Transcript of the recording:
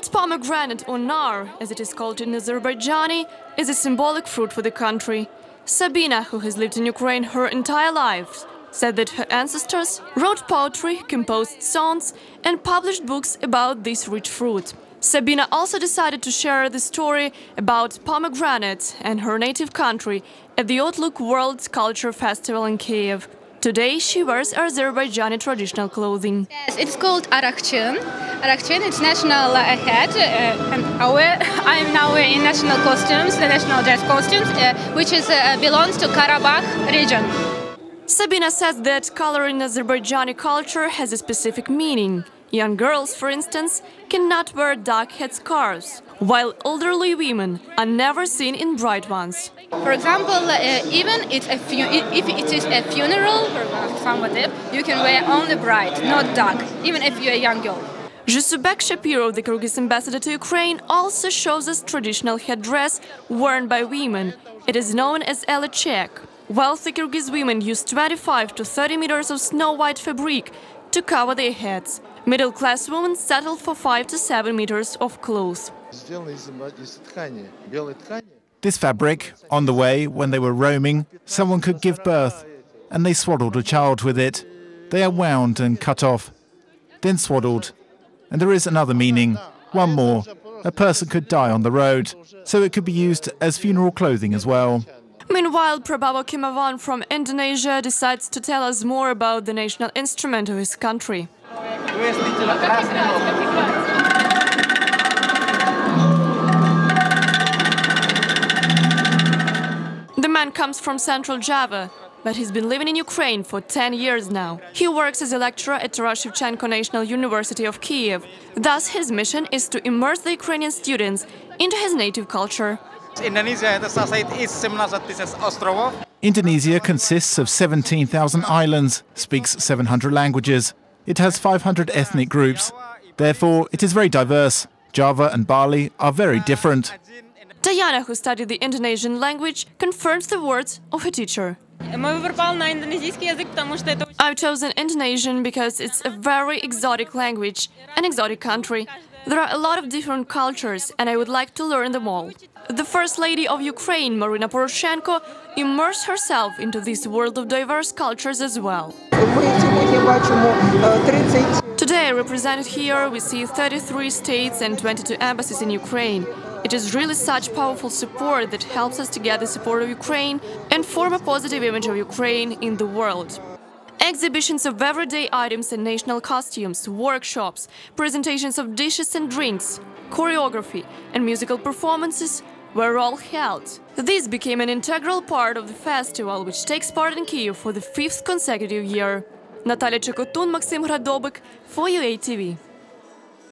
Red pomegranate, or nar, as it is called in Azerbaijani, is a symbolic fruit for the country. Sabina, who has lived in Ukraine her entire life, said that her ancestors wrote poetry, composed songs, and published books about this rich fruit. Sabina also decided to share the story about pomegranate and her native country at the Outlook World Culture Festival in Kiev. Today she wears Azerbaijani traditional clothing. Yes, it's called Arakchin. Arakchin, it's national hat, and I am now in national costumes, the national dress costumes, which belongs to Karabakh region. Sabina says that color in Azerbaijani culture has a specific meaning. Young girls, for instance, cannot wear dark headscarves, while elderly women are never seen in bright ones. For example, even if it is a funeral, you can wear only bright, not dark, even if you're a young girl. Jusubek Shapiro, the Kyrgyz ambassador to Ukraine, also shows us traditional headdress worn by women. It is known as elechek. Wealthy Kyrgyz women use 25 to 30 meters of snow-white fabric to cover their heads. Middle-class women settle for 5 to 7 meters of cloth. This fabric, on the way, when they were roaming, someone could give birth, and they swaddled a child with it. They are wound and cut off, then swaddled. And there is another meaning, one more. A person could die on the road, so it could be used as funeral clothing as well. Meanwhile, Prabowo Kimavan from Indonesia decides to tell us more about the national instrument of his country. The man comes from Central Java, but he's been living in Ukraine for 10 years now. He works as a lecturer at Taras Shevchenko National University of Kiev. Thus, his mission is to immerse the Ukrainian students into his native culture. Indonesia consists of 17,000 islands, speaks 700 languages. It has 500 ethnic groups. Therefore, it is very diverse. Java and Bali are very different. Diana, who studied the Indonesian language, confirms the words of her teacher. I've chosen Indonesian because it's a very exotic language, an exotic country. There are a lot of different cultures, and I would like to learn them all. The First Lady of Ukraine, Marina Poroshenko, immersed herself into this world of diverse cultures as well. Today, represented here, we see 33 states and 22 embassies in Ukraine. It is really such powerful support that helps us to get the support of Ukraine and form a positive image of Ukraine in the world. Exhibitions of everyday items and national costumes, workshops, presentations of dishes and drinks, choreography and musical performances were all held. This became an integral part of the festival, which takes part in Kyiv for the 5th consecutive year. Natalia Chekotun, Maxim Hradobek for UATV.